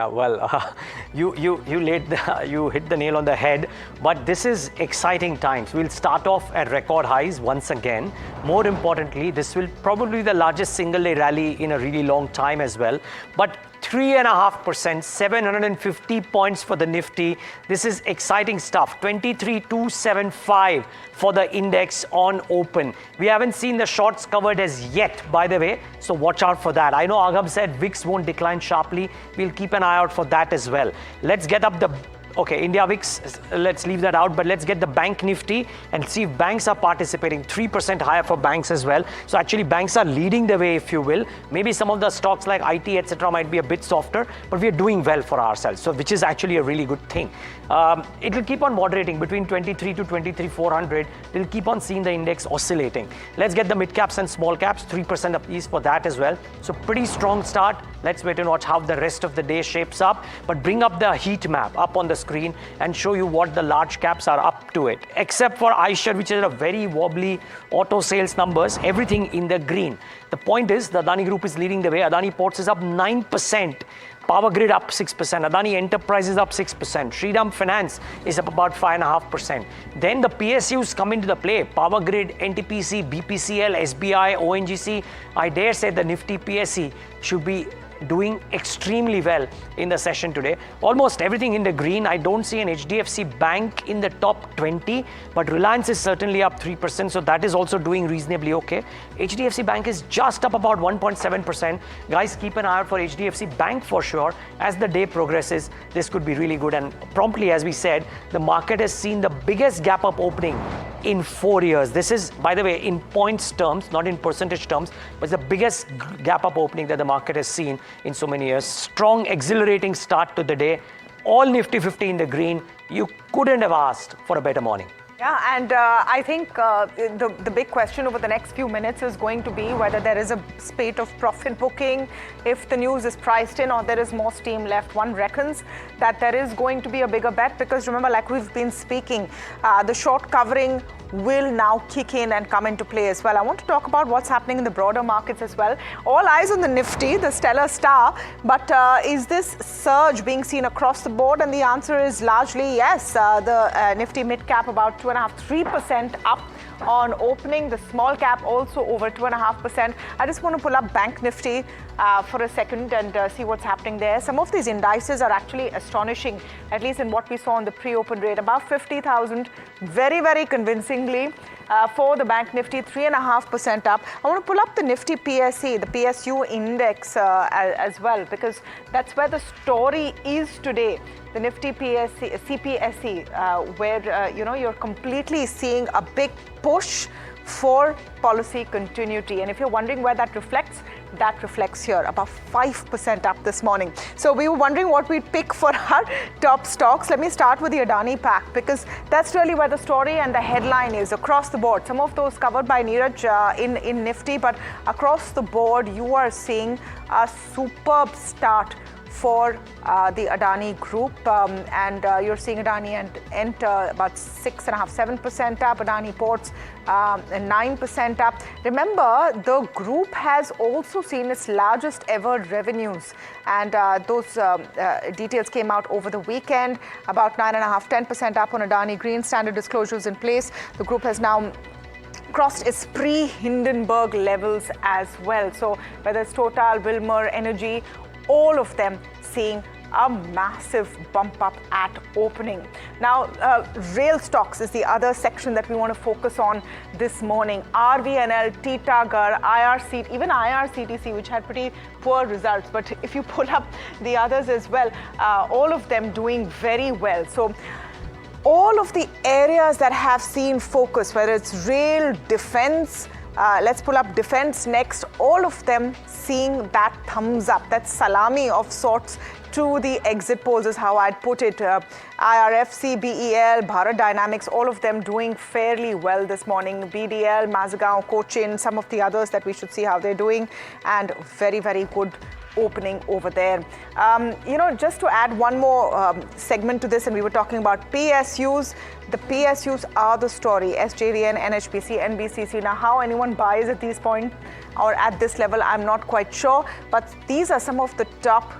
You hit the nail on the head, but this is exciting times. We'll start off at record highs once again. More importantly, this will probably be the largest single day rally in a really long time as well. But 3.5%, 750 points for the Nifty. This is exciting stuff. 23,275 for the index on open. We haven't seen the shorts covered as yet, by the way, so watch out for that. I know Agam said VIX won't decline sharply. We'll keep an eye out for that as well. Let's get up the India VIX, let's leave that out, but let's get the bank Nifty and see if banks are participating. 3% higher for banks as well. So actually banks are leading the way, if you will. Maybe some of the stocks like IT, etc. might be a bit softer, but we are doing well for ourselves, so which is actually a really good thing. It will keep on moderating between 23 to 23,400. We'll keep on seeing the index oscillating. Let's get the mid caps and small caps, 3% apiece for that as well. So pretty strong start. Let's wait and watch how the rest of the day shapes up, but bring up the heat map up on the screen and show you what the large caps are up to it. Except for iShares, which is a very wobbly auto sales numbers, everything in the green. The point is, the Adani Group is leading the way. Adani Ports is up 9%. Power Grid up 6%, Adani Enterprises up 6%, Shriram Finance is up about 5.5%. Then the PSUs come into the play. Power Grid, NTPC, BPCL, SBI, ONGC. I dare say the Nifty PSE should be doing extremely well in the session today. Almost everything in the green. I don't see an HDFC Bank in the top 20, but Reliance is certainly up 3%, so that is also doing reasonably okay. HDFC Bank is just up about 1.7%. Guys, keep an eye out for HDFC Bank for sure. As the day progresses, this could be really good, and promptly, as we said, the market has seen the biggest gap up opening in 4 years. This is, by the way, in points terms, not in percentage terms, but it's the biggest gap up opening that the market has seen in so many years. Strong, exhilarating start to the day. All Nifty 50 in the green. You couldn't have asked for a better morning. Yeah, and I think the big question over the next few minutes is going to be whether there is a spate of profit booking, if the news is priced in or there is more steam left. One reckons that there is going to be a bigger bet because remember, like we've been speaking, the short covering will now kick in and come into play as well. I want to talk about what's happening in the broader markets as well. All eyes on the Nifty, the stellar star, but is this surge being seen across the board? And the answer is largely yes. The Nifty mid cap about 2.5–3% up on opening. The small cap also over 2.5%. I just want to pull up Bank Nifty for a second and see what's happening there. Some of these indices are actually astonishing, at least in what we saw on the pre-open rate. About 50,000, very, very convincingly for the Bank Nifty, 3.5% up. I want to pull up the Nifty PSE, the PSU index as well, because that's where the story is today. The Nifty PSE, CPSE, where you're completely seeing a big push for policy continuity. And if you're wondering where that reflects here, about 5% up this morning. So we were wondering what we'd pick for our top stocks. Let me start with the Adani pack, because that's really where the story and the headline is across the board. Some of those covered by Neeraj in Nifty, but across the board, you are seeing a superb start for the Adani Group, and you're seeing Adani and Enter about 6.5–7% up, Adani Ports 9% up. Remember, the group has also seen its largest ever revenues, and those details came out over the weekend, about 9.5–10% up on Adani Green. Standard disclosures in place. The group has now crossed its pre-Hindenburg levels as well. So whether it's Total, Wilmer, Energy, all of them seeing a massive bump up at opening. Now, rail stocks is the other section that we want to focus on this morning. RVNL, Titagarh, IRC, even IRCTC, which had pretty poor results. But if you pull up the others as well, all of them doing very well. So all of the areas that have seen focus, whether it's rail, defense, let's pull up defense next, all of them seeing that thumbs up, that salami of sorts to the exit polls is how I'd put it. IRFC, BEL, Bharat Dynamics, all of them doing fairly well this morning. BDL, Mazagon, Cochin, some of the others that we should see how they're doing, and very, very good opening over there. Just to add one more segment to this, and we were talking about PSUs. The PSUs are the story. SJVN, NHPC, NBCC. Now, how anyone buys at these points or at this level, I'm not quite sure. But these are some of the top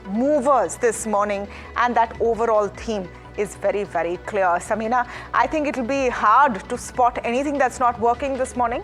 movers this morning, and that overall theme is very, very clear. Samina, I think it'll be hard to spot anything that's not working this morning.